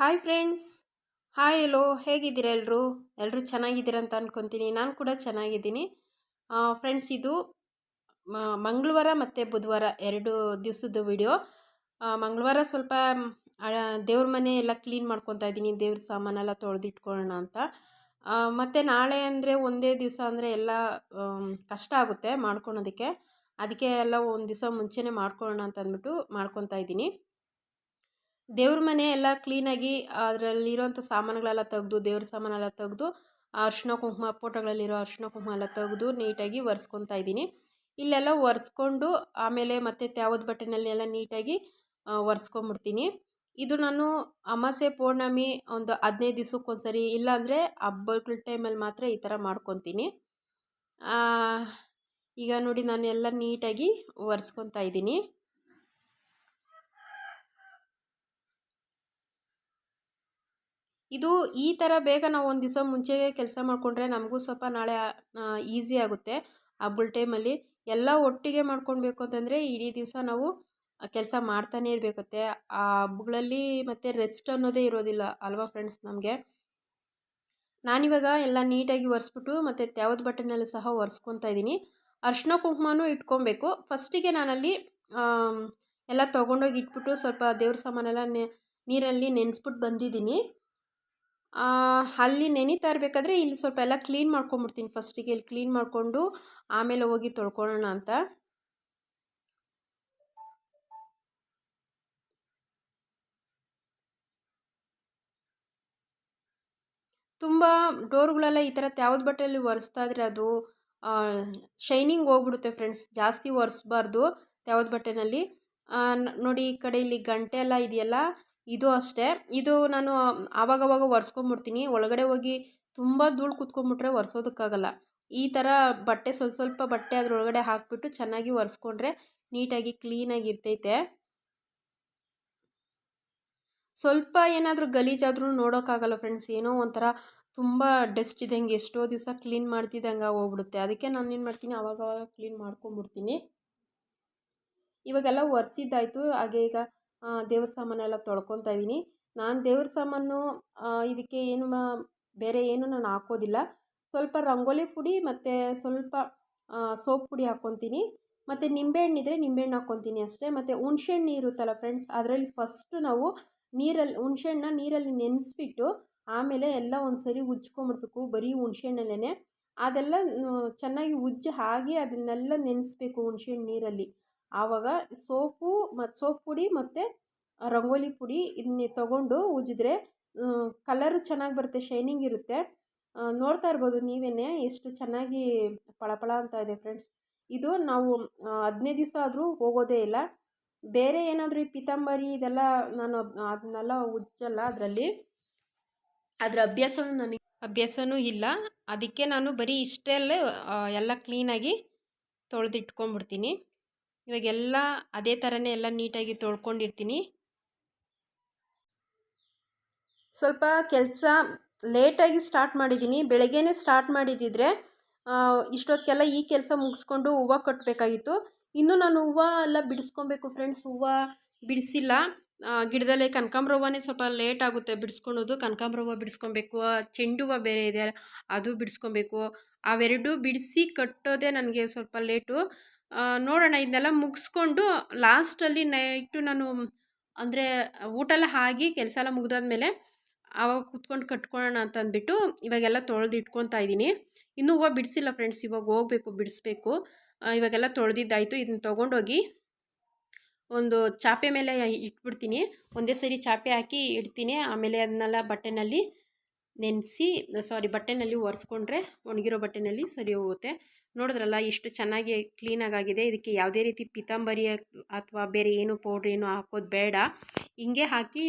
Hi friends. Hi ಎಲ್ಲೋ ಹೇಗಿದ್ದೀರಾ ಎಲ್ಲರೂ ಚೆನ್ನಾಗಿದ್ದೀರಾ ಅಂತ ಅಂದ್ಕೊತೀನಿ. ನಾನು ಕೂಡ ಚೆನ್ನಾಗಿದ್ದೀನಿ ಫ್ರೆಂಡ್ಸ್. ಇದು ಮಂಗಳವಾರ ಮತ್ತು ಬುಧವಾರ 2 ದಿವಸದ ವಿಡಿಯೋ. ಮಂಗಳವಾರ ಸ್ವಲ್ಪ ದೇವ್ರ ಮನೆ ಎಲ್ಲ ಕ್ಲೀನ್ ಮಾಡ್ಕೊತಾ ಇದ್ದೀನಿ, ದೇವ್ರ ಸಾಮಾನೆಲ್ಲ ತೊಳೆದಿಟ್ಕೊಳ್ಳೋಣ ಅಂತ. ಮತ್ತು ನಾಳೆ ಅಂದರೆ ಒಂದೇ ದಿವಸ ಅಂದರೆ ಎಲ್ಲ ಕಷ್ಟ ಆಗುತ್ತೆ ಮಾಡ್ಕೊಳೋದಕ್ಕೆ. ಅದಕ್ಕೆ ಎಲ್ಲ ಒಂದು ದಿವಸ ಮುಂಚೆನೇ ಮಾಡ್ಕೊಳ್ಳೋಣ ಅಂತ ಅಂದ್ಬಿಟ್ಟು ಮಾಡ್ಕೊತಾ ಇದ್ದೀನಿ. ದೇವ್ರ ಮನೆ ಎಲ್ಲ ಕ್ಲೀನಾಗಿ ಅದರಲ್ಲಿರೋಂಥ ಸಾಮಾನುಗಳೆಲ್ಲ ತೆಗೆದು, ದೇವ್ರ ಸಾಮಾನೆಲ್ಲ ತೆಗೆದು, ಅರಿಶಿನ ಕುಂಕುಮ ಫೋಟೋಗಳಲ್ಲಿರೋ ಅರಿಶಿನ ಕುಂಕುಮ ಎಲ್ಲ ತೆಗೆದು ನೀಟಾಗಿ ಒರೆಸ್ಕೊತಾ ಇದ್ದೀನಿ. ಇಲ್ಲೆಲ್ಲ ಒರೆಸ್ಕೊಂಡು ಆಮೇಲೆ ಮತ್ತೆ ತ್ಯಾವದ ಬಟ್ಟೆನಲ್ಲೆಲ್ಲ ನೀಟಾಗಿ ಒರೆಸ್ಕೊಂಬಿಡ್ತೀನಿ. ಇದು ನಾನು ಅಮಾಸೆ ಪೌರ್ಣಮಿ ಒಂದು 15 ದಿವಸಕ್ಕೊಂದ್ಸರಿ, ಇಲ್ಲಾಂದರೆ ಹಬ್ಬಗಳ ಟೈಮಲ್ಲಿ ಮಾತ್ರ ಈ ಥರ ಮಾಡ್ಕೊತೀನಿ. ಈಗ ನೋಡಿ ನಾನು ಎಲ್ಲ ನೀಟಾಗಿ ಒರೆಸ್ಕೊತಾ ಇದ್ದೀನಿ. ಇದು ಈ ಥರ ಬೇಗ ನಾವು ಒಂದು ದಿವಸ ಮುಂಚೆ ಕೆಲಸ ಮಾಡಿಕೊಂಡ್ರೆ ನಮಗೂ ಸ್ವಲ್ಪ ನಾಳೆ ಈಸಿ ಆಗುತ್ತೆ. ಹಬ್ಬದ ಟೈಮಲ್ಲಿ ಎಲ್ಲ ಒಟ್ಟಿಗೆ ಮಾಡ್ಕೊಳ್ಬೇಕು ಅಂತಂದರೆ ಇಡೀ ದಿವಸ ನಾವು ಕೆಲಸ ಮಾಡ್ತಾನೆ ಇರಬೇಕಾಗುತ್ತೆ. ಆ ಹಬ್ಬಗಳಲ್ಲಿ ಮತ್ತು ರೆಸ್ಟ್ ಅನ್ನೋದೇ ಇರೋದಿಲ್ಲ ಅಲ್ವಾ ಫ್ರೆಂಡ್ಸ್ ನಮಗೆ. ನಾನಿವಾಗ ಎಲ್ಲ ನೀಟಾಗಿ ಒರೆಸ್ಬಿಟ್ಟು ಮತ್ತು ತ್ಯಾವದ ಬಟ್ಟೆನಲ್ಲೂ ಸಹ ಒರೆಸ್ಕೊತಾ ಇದ್ದೀನಿ. ಅರಿಶಿನ ಕುಂಕುಮನೂ ಇಟ್ಕೊಬೇಕು. ಫಸ್ಟಿಗೆ ನಾನಲ್ಲಿ ಎಲ್ಲ ತೊಗೊಂಡೋಗಿ ಇಟ್ಬಿಟ್ಟು ಸ್ವಲ್ಪ ದೇವ್ರ ಸಾಮಾನೆಲ್ಲ ನೀರಲ್ಲಿ ನೆನೆಸ್ಬಿಟ್ಟು ಬಂದಿದ್ದೀನಿ. ಅಲ್ಲಿ ನೆನೀತಾ ಇರಬೇಕಾದ್ರೆ ಇಲ್ಲಿ ಸ್ವಲ್ಪ ಎಲ್ಲ ಕ್ಲೀನ್ ಮಾಡ್ಕೊಂಬಿಡ್ತೀನಿ. ಫಸ್ಟಿಗೆ ಇಲ್ಲಿ ಕ್ಲೀನ್ ಮಾಡಿಕೊಂಡು ಆಮೇಲೆ ಹೋಗಿ ತೊಳ್ಕೊಳ್ಳೋಣ ಅಂತ. ತುಂಬ ಡೋರ್ಗಳೆಲ್ಲ ಈ ಥರ ತ್ಯಾವದ ಬಟ್ಟೆಯಲ್ಲಿ ಒರೆಸ್ತಾ ಇದ್ರೆ ಅದು ಶೈನಿಂಗ್ ಹೋಗ್ಬಿಡುತ್ತೆ ಫ್ರೆಂಡ್ಸ್. ಜಾಸ್ತಿ ಒರೆಸ್ಬಾರ್ದು ತ್ಯಾವದ ಬಟ್ಟೆನಲ್ಲಿ. ನೋಡಿ ಈ ಕಡೆ ಇಲ್ಲಿ ಗಂಟೆ ಎಲ್ಲ ಇದೆಯಲ್ಲ, ಇದು ಅಷ್ಟೇ. ಇದು ನಾನು ಆವಾಗವಾಗ ಒರೆಸ್ಕೊಂಬಿಡ್ತೀನಿ. ಒಳಗಡೆ ಹೋಗಿ ತುಂಬ ಧೂಳು ಕೂತ್ಕೊಂಡ್ಬಿಟ್ರೆ ಒರೆಸೋದಕ್ಕಾಗಲ್ಲ. ಈ ಥರ ಬಟ್ಟೆ ಸ್ವಲ್ಪ ಬಟ್ಟೆ ಅದರೊಳಗಡೆ ಹಾಕಿಬಿಟ್ಟು ಚೆನ್ನಾಗಿ ಒರೆಸ್ಕೊಂಡ್ರೆ ನೀಟಾಗಿ ಕ್ಲೀನಾಗಿ ಇರ್ತೈತೆ. ಸ್ವಲ್ಪ ಏನಾದರೂ ಗಲೀಜಾದ್ರೂ ನೋಡೋಕ್ಕಾಗಲ್ಲ ಫ್ರೆಂಡ್ಸ್. ಏನೋ ಒಂಥರ ತುಂಬ ಡಸ್ಟ್ ಇದ್ದಂಗೆ, ಎಷ್ಟೋ ದಿವಸ ಕ್ಲೀನ್ ಮಾಡ್ತಿದ್ದಂಗೆ ಹೋಗ್ಬಿಡುತ್ತೆ. ಅದಕ್ಕೆ ನಾನು ಏನು ಮಾಡ್ತೀನಿ, ಆವಾಗವಾಗ ಕ್ಲೀನ್ ಮಾಡ್ಕೊಂಬಿಡ್ತೀನಿ. ಇವಾಗೆಲ್ಲ ಒರೆಸಿದ್ದಾಯಿತು. ಹಾಗೆ ಈಗ ದೇವ್ರ ಸಾಮಾನೆಲ್ಲ ತೊಳ್ಕೊತಾ ಇದ್ದೀನಿ. ನಾನು ದೇವ್ರ ಸಾಮಾನು ಇದಕ್ಕೆ ಏನು ಬೇರೆ ಏನು ನಾನು ಹಾಕೋದಿಲ್ಲ. ಸ್ವಲ್ಪ ರಂಗೋಲಿ ಪುಡಿ ಮತ್ತು ಸ್ವಲ್ಪ ಸೋಪ್ ಪುಡಿ ಹಾಕ್ಕೊತೀನಿ. ಮತ್ತು ನಿಂಬೆಹಣ್ಣಿದ್ರೆ ನಿಂಬೆಹಣ್ಣು ಹಾಕ್ಕೊತೀನಿ ಅಷ್ಟೇ. ಮತ್ತು ಹುಣ್ಸೆಹಣ್ಣು ಇರುತ್ತಲ್ಲ ಫ್ರೆಂಡ್ಸ್, ಅದರಲ್ಲಿ ಫಸ್ಟು ನಾವು ಹುಣ್ಸೆಹಣ್ಣನ್ನ ನೀರಲ್ಲಿ ನೆನೆಸ್ಬಿಟ್ಟು ಆಮೇಲೆ ಎಲ್ಲ ಒಂದು ಸರಿ ಉಜ್ಕೊಂಬಿಡ್ಬೇಕು. ಬರೀ ಹುಣ್ಸೆಹಣ್ಣಲ್ಲೇ ಅದೆಲ್ಲ ಚೆನ್ನಾಗಿ ಉಜ್ಜಿ ಹಾಗೆ ಅದನ್ನೆಲ್ಲ ನೆನೆಸ್ಬೇಕು ಹುಣ್ಸೆಹಣ್ಣು ನೀರಲ್ಲಿ. ಆವಾಗ ಸೋಪ್ ಪುಡಿ ಮತ್ತು ರಂಗೋಲಿ ಪುಡಿ ಇದನ್ನ ತೊಗೊಂಡು ಉಜ್ಜಿದ್ರೆ ಕಲರು ಚೆನ್ನಾಗಿ ಬರುತ್ತೆ, ಶೈನಿಂಗ್ ಇರುತ್ತೆ. ನೋಡ್ತಾ ಇರ್ಬೋದು ನೀವೇ ಎಷ್ಟು ಚೆನ್ನಾಗಿ ಪಳಪಳ ಅಂತ ಇದೆ ಫ್ರೆಂಡ್ಸ್. ಇದು ನಾವು 15 ದಿವಸ ಆದರೂ ಹೋಗೋದೇ ಇಲ್ಲ. ಬೇರೆ ಏನಾದರೂ ಈ ಪಿತಾಂಬರಿ ಇದೆಲ್ಲ ನಾನು ಅದನ್ನೆಲ್ಲ ಉಜ್ಜಲ್ಲ. ಅದರ ಅಭ್ಯಾಸನೂ ಇಲ್ಲ. ಅದಕ್ಕೆ ನಾನು ಬರೀ ಇಷ್ಟರಲ್ಲೇ ಎಲ್ಲ ಕ್ಲೀನಾಗಿ ತೊಳೆದಿಟ್ಕೊಂಡ್ಬಿಡ್ತೀನಿ. ಇವಾಗೆಲ್ಲ ಅದೇ ಥರನೇ ಎಲ್ಲ ನೀಟಾಗಿ ತೊಳ್ಕೊಂಡಿರ್ತೀನಿ. ಸ್ವಲ್ಪ ಕೆಲಸ ಲೇಟಾಗಿ ಸ್ಟಾರ್ಟ್ ಮಾಡಿದ್ದೀನಿ. ಬೆಳಗ್ಗೆನೇ ಸ್ಟಾರ್ಟ್ ಮಾಡಿದ್ದಿದ್ರೆ ಇಷ್ಟೊತ್ತಿಗೆಲ್ಲ ಈ ಕೆಲಸ ಮುಗಿಸ್ಕೊಂಡು ಹೂವು ಕಟ್ಟಬೇಕಾಗಿತ್ತು. ಇನ್ನೂ ನಾನು ಹೂವು ಎಲ್ಲ ಬಿಡಿಸ್ಕೊಬೇಕು ಫ್ರೆಂಡ್ಸ್. ಹೂವು ಬಿಡಿಸಿಲ್ಲ. ಗಿಡದಲ್ಲೇ ಕನಕಾಂಬರ ಹೂವನೇ ಸ್ವಲ್ಪ ಲೇಟ್ ಆಗುತ್ತೆ ಬಿಡಿಸ್ಕೊಳೋದು. ಕನಕಾಂಬರ ಹೂವು ಬಿಡಿಸ್ಕೊಬೇಕು, ಚೆಂಡು ಹೂವು ಬೇರೆ ಇದೆ ಅದು ಬಿಡಿಸ್ಕೊಬೇಕು. ಅವೆರಡೂ ಬಿಡಿಸಿ ಕಟ್ಟೋದೇ ನನಗೆ ಸ್ವಲ್ಪ ಲೇಟು. ನೋಡೋಣ, ಇದನ್ನೆಲ್ಲ ಮುಗಿಸ್ಕೊಂಡು ಲಾಸ್ಟಲ್ಲಿ ನೈಟು ನಾನು ಅಂದರೆ ಊಟ ಎಲ್ಲ ಆಗಿ ಕೆಲಸ ಎಲ್ಲ ಮುಗಿದಾದ್ಮೇಲೆ ಆವಾಗ ಕೂತ್ಕೊಂಡು ಕಟ್ಕೊಳ್ಳೋಣ ಅಂತ ಅಂದ್ಬಿಟ್ಟು ಇವಾಗೆಲ್ಲ ತೊಳೆದು ಇಟ್ಕೊತಾ ಇದ್ದೀನಿ. ಇನ್ನೂ ಹೂವು ಬಿಡಿಸಿಲ್ಲ ಫ್ರೆಂಡ್ಸ್. ಇವಾಗ ಹೋಗಬೇಕು ಬಿಡಿಸ್ಬೇಕು. ಇವಾಗೆಲ್ಲ ತೊಳೆದಿದ್ದಾಯಿತು. ಇದನ್ನ ತೊಗೊಂಡೋಗಿ ಒಂದು ಚಾಪೆ ಮೇಲೆ ಇಟ್ಬಿಡ್ತೀನಿ. ಒಂದೇ ಸರಿ ಚಾಪೆ ಹಾಕಿ ಇಡ್ತೀನಿ. ಆಮೇಲೆ ಅದನ್ನೆಲ್ಲ ಬಟ್ಟೆನಲ್ಲಿ ಒರೆಸ್ಕೊಂಡ್ರೆ ಒಣಗಿರೋ ಬಟ್ಟೆನಲ್ಲಿ ಸರಿ ಹೋಗುತ್ತೆ. ನೋಡಿದ್ರಲ್ಲ ಎಷ್ಟು ಚೆನ್ನಾಗಿ ಕ್ಲೀನಾಗಿದೆ. ಇದಕ್ಕೆ ಯಾವುದೇ ರೀತಿ ಪಿತಾಂಬರಿ ಅಥವಾ ಬೇರೆ ಏನು ಪೌಡ್ರ್ ಏನು ಹಾಕೋದು ಬೇಡ. ಹಿಂಗೆ ಹಾಕಿ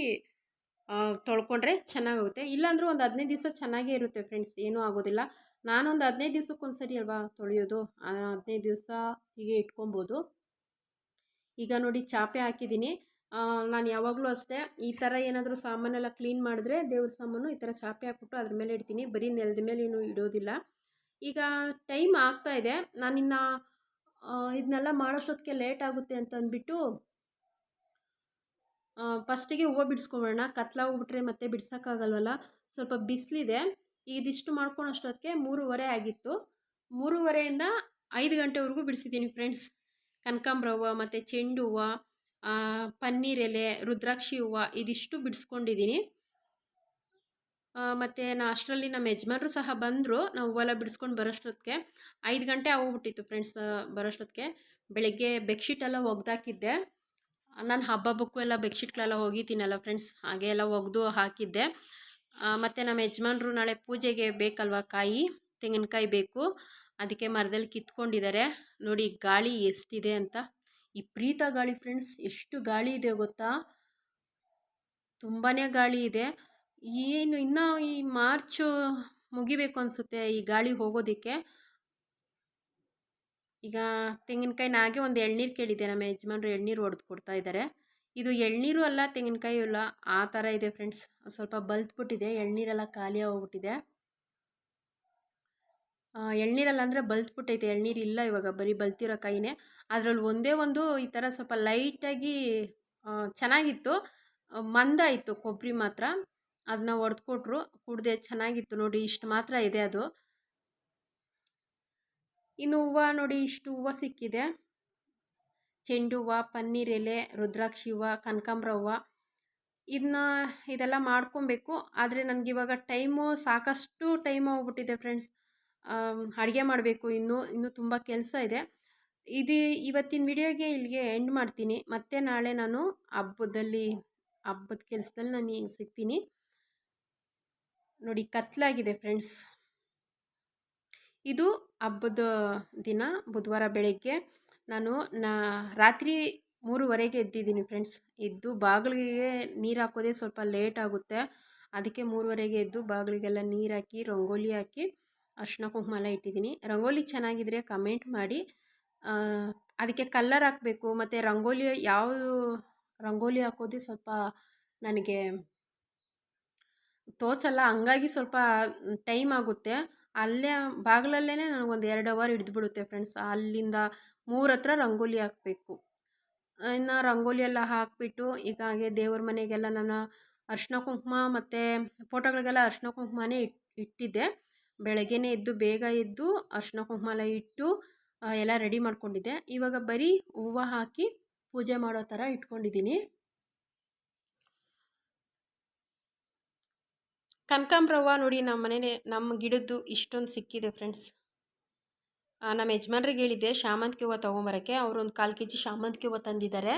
ತೊಳ್ಕೊಂಡ್ರೆ ಚೆನ್ನಾಗುತ್ತೆ. ಇಲ್ಲಾಂದರೂ ಒಂದು 15 ದಿವಸ ಚೆನ್ನಾಗೇ ಇರುತ್ತೆ ಫ್ರೆಂಡ್ಸ್, ಏನೂ ಆಗೋದಿಲ್ಲ. ನಾನೊಂದು 15 ದಿವಸಕ್ಕೊಂದ್ಸರಿ ಅಲ್ವಾ ತೊಳೆಯೋದು, 15 ದಿವಸ ಹೀಗೆ ಇಟ್ಕೊಬೋದು. ಈಗ ನೋಡಿ ಚಾಪೆ ಹಾಕಿದ್ದೀನಿ. ನಾನು ಯಾವಾಗಲೂ ಅಷ್ಟೇ ಈ ಥರ ಏನಾದರೂ ಸಾಮಾನೆಲ್ಲ ಕ್ಲೀನ್ ಮಾಡಿದ್ರೆ ದೇವ್ರ ಸಾಮಾನು ಈ ಥರ ಚಾಪೆ ಹಾಕ್ಬಿಟ್ಟು ಅದ್ರ ಮೇಲೆ ಇಡ್ತೀನಿ. ಬರೀ ನೆಲದ ಮೇಲೆ ಏನೂ ಇಡೋದಿಲ್ಲ. ಈಗ ಟೈಮ್ ಆಗ್ತಾಯಿದೆ. ನಾನಿನ್ನು ಇದನ್ನೆಲ್ಲ ಮಾಡೋಷ್ಟೊತ್ತಿಗೆ ಲೇಟ್ ಆಗುತ್ತೆ ಅಂತ ಅಂದ್ಬಿಟ್ಟು ಫಸ್ಟಿಗೆ ಹೂವು ಬಿಡಿಸ್ಕೊಂಬಿಡೋಣ. ಕತ್ಲ ಹೋಗ್ಬಿಟ್ರೆ ಮತ್ತೆ ಬಿಡ್ಸೋಕ್ಕಾಗಲ್ವಲ್ಲ. ಸ್ವಲ್ಪ ಬಿಸಿಲಿದೆ. ಇದಿಷ್ಟು ಮಾಡ್ಕೊಳೋಷ್ಟೊತ್ತಿಗೆ 3:30 ಆಗಿತ್ತು. 3:30ಯಿಂದ 5 ಗಂಟೆವರೆಗೂ ಬಿಡಿಸಿದ್ದೀನಿ ಫ್ರೆಂಡ್ಸ್. ಕನಕಾಂಬ್ರ ಹೂವು ಮತ್ತು ಚೆಂಡು ಹೂವು, ಪನ್ನೀರ್ ಎಲೆ, ರುದ್ರಾಕ್ಷಿ ಹೂವು ಇದಿಷ್ಟು ಬಿಡಿಸ್ಕೊಂಡಿದ್ದೀನಿ. ಮತ್ತು ಅಷ್ಟರಲ್ಲಿ ನಮ್ಮ ಯಜಮಾನ್ರು ಸಹ ಬಂದರು. ನಾವು ಹೂವೆಲ್ಲ ಬಿಡಿಸ್ಕೊಂಡು ಬರೋಷ್ಟೊತ್ತಿಗೆ 5 ಗಂಟೆ ಆಗೋಗ್ಬಿಟ್ಟಿತ್ತು ಫ್ರೆಂಡ್ಸ್. ಬರೋಷ್ಟೊತ್ತಿಗೆ ಬೆಳಗ್ಗೆ ಬೆಡ್ಶೀಟೆಲ್ಲ ಒಗ್ದಾಕಿದ್ದೆ. ನಾನು ಹಬ್ಬಕ್ಕೂ ಎಲ್ಲ ಬೆಡ್ಶೀಟ್ಗಳೆಲ್ಲ ಒಗಿತೀನಲ್ಲ ಫ್ರೆಂಡ್ಸ್, ಹಾಗೆ ಎಲ್ಲ ಒಗೆದು ಹಾಕಿದ್ದೆ. ಮತ್ತು ನಮ್ಮ ಯಜಮಾನ್ರು ನಾಳೆ ಪೂಜೆಗೆ ಬೇಕಲ್ವ ಕಾಯಿ, ತೆಂಗಿನಕಾಯಿ ಬೇಕು. ಅದಕ್ಕೆ ಮರದಲ್ಲಿ ಕಿತ್ಕೊಂಡಿದ್ದಾರೆ. ನೋಡಿ ಗಾಳಿ ಎಷ್ಟಿದೆ ಅಂತ. ವಿಪರೀತ ಗಾಳಿ ಫ್ರೆಂಡ್ಸ್. ಎಷ್ಟು ಗಾಳಿ ಇದೆ ಗೊತ್ತಾ, ತುಂಬಾ ಗಾಳಿ ಇದೆ. ಏನು ಇನ್ನೂ ಈ ಮಾರ್ಚು ಮುಗಿಬೇಕು ಅನಿಸುತ್ತೆ ಈ ಗಾಳಿ ಹೋಗೋದಕ್ಕೆ. ಈಗ ತೆಂಗಿನಕಾಯಿನ ಹಾಗೆ ಒಂದು ಎಳ್ನೀರು ಕೇಳಿದ್ದೆ. ನಮ್ಮ ಯಜಮಾನ್ರು ಎಳ್ನೀರು ಹೊಡೆದು ಕೊಡ್ತಾ ಇದ್ದಾರೆ. ಇದು ಎಳ್ನೀರು ಅಲ್ಲ, ತೆಂಗಿನಕಾಯಿ ಅಲ್ಲ, ಆ ಥರ ಇದೆ ಫ್ರೆಂಡ್ಸ್. ಸ್ವಲ್ಪ ಬಲ್ತ್ಬಿಟ್ಟಿದೆ, ಎಳ್ನೀರೆಲ್ಲ ಖಾಲಿ ಹೋಗ್ಬಿಟ್ಟಿದೆ. ಎಳ್ನೀರಲ್ಲ ಅಂದರೆ ಬಲ್ತ್ಬಿಟ್ಟೈತೆ. ಎಳ್ನೀರು ಇಲ್ಲ ಇವಾಗ, ಬರೀ ಬಲ್ತಿರೋ ಕಾಯಿನೇ. ಅದರಲ್ಲಿ ಒಂದೇ ಒಂದು ಈ ಥರ ಸ್ವಲ್ಪ ಲೈಟಾಗಿ ಚೆನ್ನಾಗಿತ್ತು, ಮಂದಾಯಿತು ಕೊಬ್ಬರಿ ಮಾತ್ರ. ಅದನ್ನ ಹೊಡೆದು ಕೊಟ್ಟರು, ಕುಡಿದೆ, ಚೆನ್ನಾಗಿತ್ತು. ನೋಡಿ ಇಷ್ಟು ಮಾತ್ರ ಇದೆ ಅದು. ಇನ್ನು ಹೂವು ನೋಡಿ, ಇಷ್ಟು ಹೂವು ಸಿಕ್ಕಿದೆ. ಚೆಂಡು ಹೂವು, ಪನ್ನೀರ್ ಎಲೆ, ರುದ್ರಾಕ್ಷಿ ಹೂವು, ಕನಕಾಂಬ್ರ ಹೂವು. ಇದೆಲ್ಲ ಮಾಡ್ಕೊಬೇಕು. ಆದರೆ ನನಗಿವಾಗ ಸಾಕಷ್ಟು ಟೈಮ್ ಹೋಗ್ಬಿಟ್ಟಿದೆ ಫ್ರೆಂಡ್ಸ್. ಅಡುಗೆ ಮಾಡಬೇಕು, ಇನ್ನೂ ತುಂಬ ಕೆಲಸ ಇದೆ. ಇವತ್ತಿನ ವಿಡಿಯೋಗೆ ಇಲ್ಲಿಗೆ ಎಂಡ್ ಮಾಡ್ತೀನಿ. ಮತ್ತೆ ನಾಳೆ ನಾನು ಹಬ್ಬದ ಕೆಲಸದಲ್ಲಿ ನಾನು ಸಿಗ್ತೀನಿ. ನೋಡಿ ಕತ್ಲಾಗಿದೆ ಫ್ರೆಂಡ್ಸ್. ಇದು ಹಬ್ಬದ ದಿನ ಬುಧವಾರ ಬೆಳಗ್ಗೆ. ನಾನು ರಾತ್ರಿ 3:30ಗೆ ಎದ್ದಿದ್ದೀನಿ ಫ್ರೆಂಡ್ಸ್. ಎದ್ದು ಬಾಗಿಲಿಗೆ ನೀರು ಹಾಕೋದೇ ಸ್ವಲ್ಪ ಲೇಟ್ ಆಗುತ್ತೆ. ಅದಕ್ಕೆ 3:30ಗೆ ಎದ್ದು ಬಾಗಿಲಿಗೆಲ್ಲ ನೀರು ಹಾಕಿ, ರಂಗೋಲಿ ಹಾಕಿ, ಅರಿಶಿನ ಕುಂಕುಮ ಎಲ್ಲ ಇಟ್ಟಿದ್ದೀನಿ. ರಂಗೋಲಿ ಚೆನ್ನಾಗಿದ್ರೆ ಕಮೆಂಟ್ ಮಾಡಿ. ಅದಕ್ಕೆ ಕಲ್ಲರ್ ಹಾಕಬೇಕು, ಮತ್ತು ರಂಗೋಲಿ ಹಾಕೋದೇ ಸ್ವಲ್ಪ ನನಗೆ ತೋಚಲ್ಲ. ಹಂಗಾಗಿ ಸ್ವಲ್ಪ ಟೈಮ್ ಆಗುತ್ತೆ. ಅಲ್ಲೇ ಬಾಗಿಲಲ್ಲೇ ನನಗೊಂದು 2 ಅವರ್ ಹಿಡಿದ್ಬಿಡುತ್ತೆ ಫ್ರೆಂಡ್ಸ್. ಅಲ್ಲಿಂದ 3 ಹತ್ರ ರಂಗೋಲಿ ಹಾಕಬೇಕು. ಇನ್ನು ರಂಗೋಲಿ ಎಲ್ಲ ಹಾಕಿಬಿಟ್ಟು ಈಗ ಹಾಗೆ ದೇವ್ರ ಮನೆಗೆಲ್ಲ ನಾನು ಅರಿಶಿನ ಕುಂಕುಮ ಮತ್ತು ಫೋಟೋಗಳಿಗೆಲ್ಲ ಅರಿಶಿನ ಕುಂಕುಮನೇ ಇಟ್ಟಿದ್ದೆ. ಬೆಳಗ್ಗೆನೇ ಬೇಗ ಎದ್ದು ಅರಿಶಿನ ಕುಂಕುಮ ಎಲ್ಲ ಇಟ್ಟು ಎಲ್ಲ ರೆಡಿ ಮಾಡ್ಕೊಂಡಿದ್ದೆ. ಇವಾಗ ಬರೀ ಹೂವು ಹಾಕಿ ಪೂಜೆ ಮಾಡೋ ಥರ ಇಟ್ಕೊಂಡಿದ್ದೀನಿ. ಕನಕಾಂಬ್ರ ಹೂವು ನೋಡಿ, ನಮ್ಮ ಗಿಡದ್ದು ಇಷ್ಟೊಂದು ಸಿಕ್ಕಿದೆ ಫ್ರೆಂಡ್ಸ್. ನಮ್ಮ ಯಜಮಾನ್ರಿಗೆ ಹೇಳಿದ್ದೆ ಶಾಮಂತಿಗೆ ಹೂವು ತೊಗೊಂಬರೋಕ್ಕೆ. ಅವರು ಒಂದು 1/4 kg ಶಾಮಂತಿಗೆ ಹೂವು ತಂದಿದ್ದಾರೆ.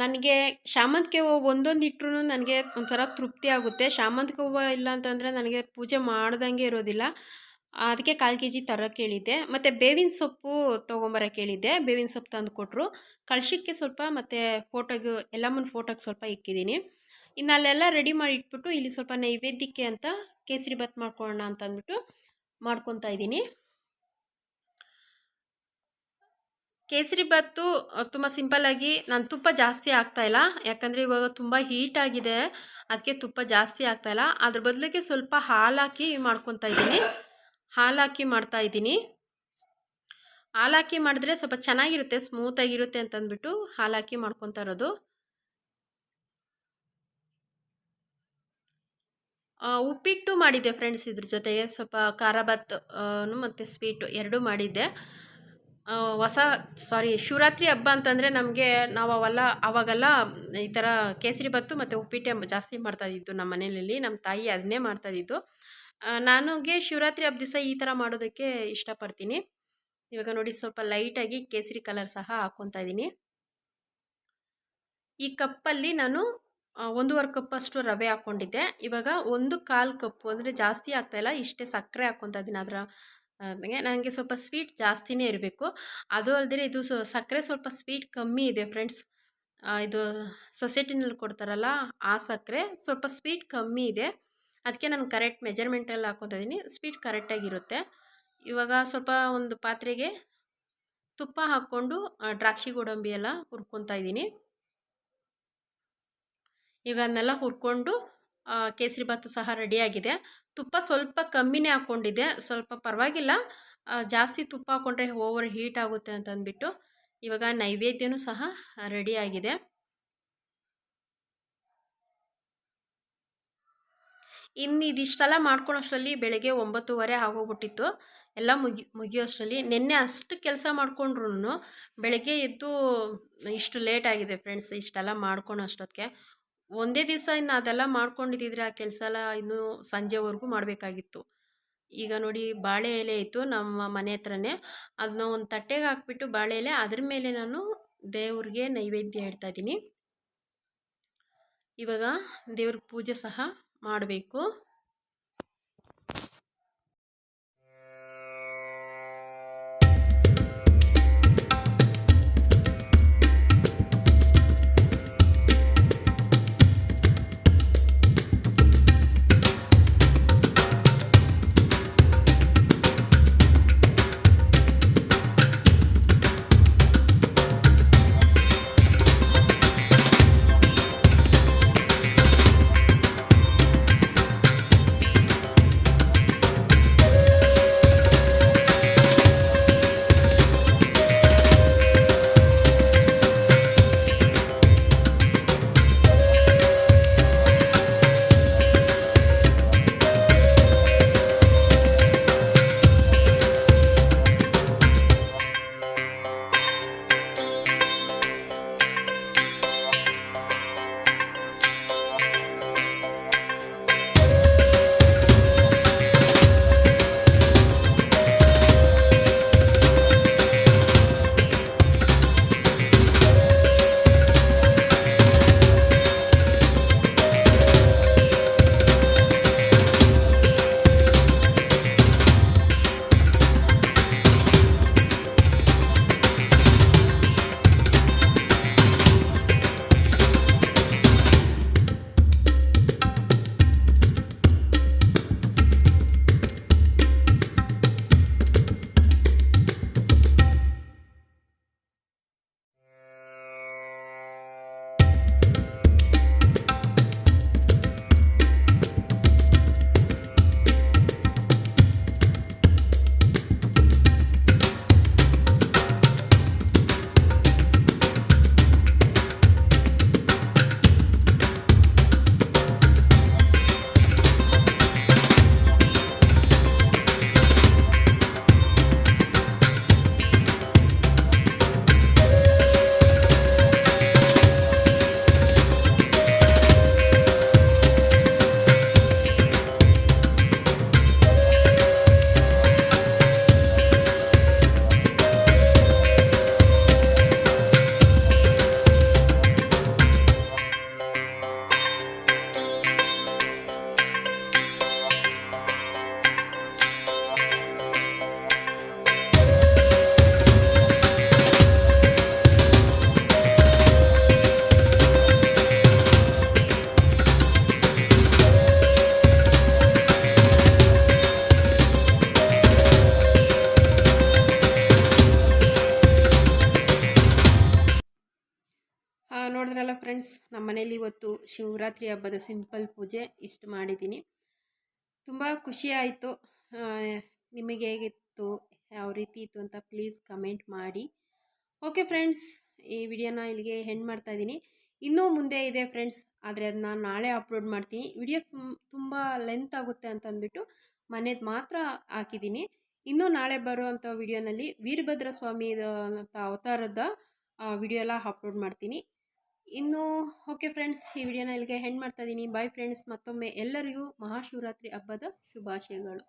ನನಗೆ ಶಾಮಂತಿಗೆ ಹೂವು ಒಂದೊಂದು ಇಟ್ಟರು ನನಗೆ ಒಂಥರ ತೃಪ್ತಿ ಆಗುತ್ತೆ. ಶಾಮಂತಿಗೆ ಹೂವು ಇಲ್ಲ ಅಂತಂದರೆ ನನಗೆ ಪೂಜೆ ಮಾಡ್ದಂಗೆ ಇರೋದಿಲ್ಲ. ಅದಕ್ಕೆ 1/4 kg ತರೋಕ್ಕೆ ಹೇಳಿದ್ದೆ. ಮತ್ತು ಬೇವಿನ ಸೊಪ್ಪು ತೊಗೊಂಬರೋಕ್ಕೆ ಹೇಳಿದ್ದೆ. ಬೇವಿನ ಸೊಪ್ಪು ತಂದು ಕೊಟ್ಟರು. ಕಳಶಕ್ಕೆ ಸ್ವಲ್ಪ ಮತ್ತು ಎಲ್ಲಮ್ಮನ ಫೋಟೋಗೆ ಸ್ವಲ್ಪ ಇಕ್ಕಿದ್ದೀನಿ. ಇನ್ನು ಅಲ್ಲೆಲ್ಲ ರೆಡಿ ಮಾಡಿ ಇಟ್ಬಿಟ್ಟು ಇಲ್ಲಿ ಸ್ವಲ್ಪ ನೈವೇದ್ಯಕ್ಕೆ ಅಂತ ಕೇಸರಿ ಬಾತ್ ಮಾಡ್ಕೊಳ್ಳೋಣ ಅಂತ ಅಂದ್ಬಿಟ್ಟು ಮಾಡ್ಕೊತಾ ಇದ್ದೀನಿ. ಕೇಸರಿ ಬಾತು ತುಂಬ ಸಿಂಪಲ್ಲಾಗಿ, ನಾನು ತುಪ್ಪ ಜಾಸ್ತಿ ಹಾಕ್ತಾಯಿಲ್ಲ. ಯಾಕಂದರೆ ಇವಾಗ ತುಂಬ ಹೀಟ್ ಆಗಿದೆ, ಅದಕ್ಕೆ ತುಪ್ಪ ಜಾಸ್ತಿ ಹಾಕ್ತಾಯಿಲ್ಲ. ಅದ್ರ ಬದಲಿಗೆ ಸ್ವಲ್ಪ ಹಾಲಾಕಿ ಮಾಡ್ಕೊತಾ ಇದ್ದೀನಿ. ಹಾಲಾಕಿ ಮಾಡ್ತಾಯಿದ್ದೀನಿ. ಹಾಲಾಕಿ ಮಾಡಿದ್ರೆ ಸ್ವಲ್ಪ ಚೆನ್ನಾಗಿರುತ್ತೆ, ಸ್ಮೂತಾಗಿರುತ್ತೆ ಅಂತಂದ್ಬಿಟ್ಟು ಹಾಲಾಕಿ ಮಾಡ್ಕೊತಾ ಇರೋದು. ಉಪ್ಪಿಟ್ಟು ಮಾಡಿದ್ದೆ ಫ್ರೆಂಡ್ಸ್. ಇದ್ರ ಜೊತೆಗೆ ಸ್ವಲ್ಪ ಖಾರ ಬಾತ್ ಮತ್ತು ಸ್ವೀಟು ಎರಡೂ ಮಾಡಿದ್ದೆ. ಶಿವರಾತ್ರಿ ಹಬ್ಬ ಅಂತಂದರೆ ನಾವು ಅವಾಗೆಲ್ಲ ಈ ಥರ ಕೇಸರಿ ಬಾತು ಮತ್ತು ಉಪ್ಪಿಟ್ಟೆ ಜಾಸ್ತಿ ಮಾಡ್ತಾಯಿದ್ದು ನಮ್ಮ ಮನೆಯಲ್ಲಿ. ನಮ್ಮ ತಾಯಿ ಅದನ್ನೇ ಮಾಡ್ತಾಯಿದ್ದು. ನನಗೆ ಶಿವರಾತ್ರಿ ಹಬ್ಬ ದಿವಸ ಈ ಥರ ಮಾಡೋದಕ್ಕೆ ಇಷ್ಟಪಡ್ತೀನಿ. ಇವಾಗ ನೋಡಿ ಸ್ವಲ್ಪ ಲೈಟಾಗಿ ಕೇಸರಿ ಕಲರ್ ಸಹ ಹಾಕ್ಕೊತಾ ಇದ್ದೀನಿ. ಈ ಕಪ್ಪಲ್ಲಿ ನಾನು 1.5 ಕಪ್ಪಷ್ಟು ರವೆ ಹಾಕ್ಕೊಂಡಿದ್ದೆ. ಇವಾಗ 1/4 ಕಪ್ಪು, ಅಂದರೆ ಜಾಸ್ತಿ ಆಗ್ತಾಯಿಲ್ಲ, ಇಷ್ಟೇ ಸಕ್ಕರೆ ಹಾಕ್ಕೊತಾ ಇದ್ದೀನಿ. ನನಗೆ ಸ್ವಲ್ಪ ಸ್ವೀಟ್ ಜಾಸ್ತಿನೇ ಇರಬೇಕು. ಅದು ಅಲ್ಲದೆ ಇದು ಸಕ್ಕರೆ ಸ್ವಲ್ಪ ಸ್ವೀಟ್ ಕಮ್ಮಿ ಇದೆ ಫ್ರೆಂಡ್ಸ್. ಇದು ಸೊಸೈಟಿನಲ್ಲಿ ಕೊಡ್ತಾರಲ್ಲ ಆ ಸಕ್ಕರೆ ಸ್ವಲ್ಪ ಸ್ವೀಟ್ ಕಮ್ಮಿ ಇದೆ. ಅದಕ್ಕೆ ನಾನು ಕರೆಕ್ಟ್ ಮೆಜರ್ಮೆಂಟಲ್ಲಿ ಹಾಕ್ಕೊತಾ ಇದ್ದೀನಿ. ಸ್ವೀಟ್ ಕರೆಕ್ಟಾಗಿರುತ್ತೆ. ಇವಾಗ ಸ್ವಲ್ಪ ಒಂದು ಪಾತ್ರೆಗೆ ತುಪ್ಪ ಹಾಕ್ಕೊಂಡು ದ್ರಾಕ್ಷಿ ಗೋಡಂಬಿ ಎಲ್ಲ ಹುರ್ಕೊತಾ ಇದ್ದೀನಿ. ಇವನ್ನೆಲ್ಲ ಹುರ್ಕೊಂಡು ಕೇಸರಿ ಬಾತು ಸಹ ರೆಡಿಯಾಗಿದೆ. ತುಪ್ಪ ಸ್ವಲ್ಪ ಕಮ್ಮಿನೇ ಹಾಕ್ಕೊಂಡಿದ್ದೆ, ಸ್ವಲ್ಪ ಪರವಾಗಿಲ್ಲ. ಜಾಸ್ತಿ ತುಪ್ಪ ಹಾಕ್ಕೊಂಡ್ರೆ ಓವರ್ ಹೀಟ್ ಆಗುತ್ತೆ ಅಂತ ಅಂದ್ಬಿಟ್ಟು ಇವಾಗ ನೈವೇದ್ಯನೂ ಸಹ ರೆಡಿಯಾಗಿದೆ. ಇನ್ನು ಇದಿಷ್ಟೆಲ್ಲ ಮಾಡ್ಕೊಳ್ಳೋಷ್ಟರಲ್ಲಿ ಬೆಳಗ್ಗೆ 9:30 ಆಗೋಗ್ಬಿಟ್ಟಿತ್ತು. ಎಲ್ಲ ಮುಗಿಯೋಷ್ಟರಲ್ಲಿ ನಿನ್ನೆ ಅಷ್ಟು ಕೆಲಸ ಮಾಡ್ಕೊಂಡ್ರು ಬೆಳಗ್ಗೆ ಎದ್ದು ಇಷ್ಟು ಲೇಟ್ ಆಗಿದೆ ಫ್ರೆಂಡ್ಸ್. ಇಷ್ಟೆಲ್ಲ ಮಾಡ್ಕೊಳೋ ಅಷ್ಟೊತ್ತಿಗೆ ಒಂದೇ ದಿವಸ ಇನ್ನು ಅದೆಲ್ಲ ಮಾಡ್ಕೊಂಡಿದ್ದಿದ್ರೆ ಆ ಕೆಲಸ ಎಲ್ಲ ಇನ್ನೂ ಸಂಜೆವರೆಗೂ ಮಾಡಬೇಕಾಗಿತ್ತು. ಈಗ ನೋಡಿ ಬಾಳೆ ಎಲೆ ಇತ್ತು ನಮ್ಮ ಮನೆ ಹತ್ರನೇ, ಅದನ್ನ ಒಂದು ತಟ್ಟೆಗೆ ಹಾಕ್ಬಿಟ್ಟು ಬಾಳೆ ಎಲೆ ಅದ್ರ ಮೇಲೆ ನಾನು ದೇವ್ರಿಗೆ ನೈವೇದ್ಯ ಇಡ್ತಾ ಇದ್ದೀನಿ. ಇವಾಗ ದೇವ್ರಿಗೆ ಪೂಜೆ ಸಹ ಮಾಡಬೇಕು. ನೋಡಿದ್ರಲ್ಲ ಫ್ರೆಂಡ್ಸ್, ನಮ್ಮ ಮನೇಲಿ ಇವತ್ತು ಶಿವರಾತ್ರಿ ಹಬ್ಬದ ಸಿಂಪಲ್ ಪೂಜೆ ಇಷ್ಟು ಮಾಡಿದ್ದೀನಿ. ತುಂಬ ಖುಷಿ ಆಯಿತು. ನಿಮಗೆ ಹೇಗಿತ್ತು, ಯಾವ ರೀತಿ ಇತ್ತು ಅಂತ ಪ್ಲೀಸ್ ಕಮೆಂಟ್ ಮಾಡಿ. ಓಕೆ ಫ್ರೆಂಡ್ಸ್, ಈ ವಿಡಿಯೋನ ಇಲ್ಲಿಗೆ ಎಂಡ್ ಮಾಡ್ತಾ ಇದ್ದೀನಿ. ಇನ್ನೂ ಮುಂದೆ ಇದೆ ಫ್ರೆಂಡ್ಸ್, ಆದರೆ ಅದನ್ನ ನಾಳೆ ಅಪ್ಲೋಡ್ ಮಾಡ್ತೀನಿ. ವಿಡಿಯೋ ತುಂಬ ಲೆಂತ್ ಆಗುತ್ತೆ ಅಂತ ಅಂದ್ಬಿಟ್ಟು ಮನೇದು ಮಾತ್ರ ಹಾಕಿದ್ದೀನಿ. ಇನ್ನೂ ನಾಳೆ ಬರುವಂಥ ವಿಡಿಯೋನಲ್ಲಿ ವೀರಭದ್ರ ಸ್ವಾಮಿ ಅವತಾರದ ವಿಡಿಯೋ ಎಲ್ಲ ಅಪ್ಲೋಡ್ ಮಾಡ್ತೀನಿ. ಇನ್ನು ಓಕೆ ಫ್ರೆಂಡ್ಸ್, ಈ ವಿಡಿಯೋನ ಇಲ್ಲಿಗೆ ಎಂಡ್ ಮಾಡ್ತಾ ಇದ್ದೀನಿ. ಬಾಯ್ ಫ್ರೆಂಡ್ಸ್, ಮತ್ತೊಮ್ಮೆ ಎಲ್ಲರಿಗೂ ಮಹಾಶಿವರಾತ್ರಿ ಹಬ್ಬದ ಶುಭಾಶಯಗಳು.